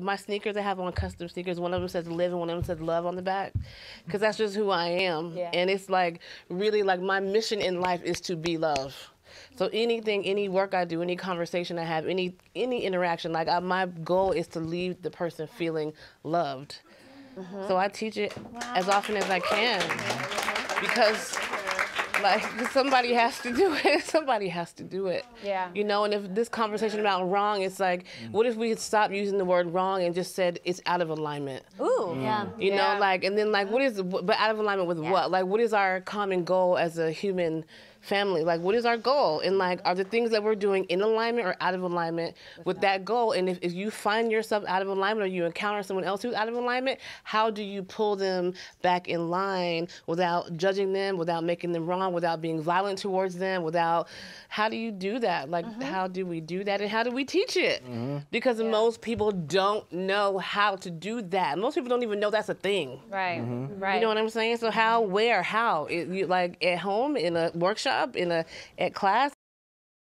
My sneakers, I have on custom sneakers. One of them says live and one of them says love on the back. Because that's just who I am. Yeah. And it's like, really, like, my mission in life is to be love. So anything, any work I do, any conversation I have, any interaction, like, my goal is to leave the person feeling loved. So I teach it as often as I can. Because, like, somebody has to do it. Somebody has to do it. Yeah. You know, and if this conversation about wrong, it's like, what if we had stopped using the word wrong and just said it's out of alignment? Ooh. Yeah. You know, Yeah. like, and then, like, what is, but out of alignment with what? Like, what is our common goal as a human family? Like, what is our goal? And, like, are the things that we're doing in alignment or out of alignment with that goal? And if you find yourself out of alignment or you encounter someone else who's out of alignment, how do you pull them back in line without judging them, without making them wrong, without being violent towards them, without, how do you do that? Like, how do we do that and how do we teach it? Because most people don't know how to do that. Most people don't even know that's a thing. Right. Right. You know what I'm saying? So how, where, how? Like at home, in a workshop, at class,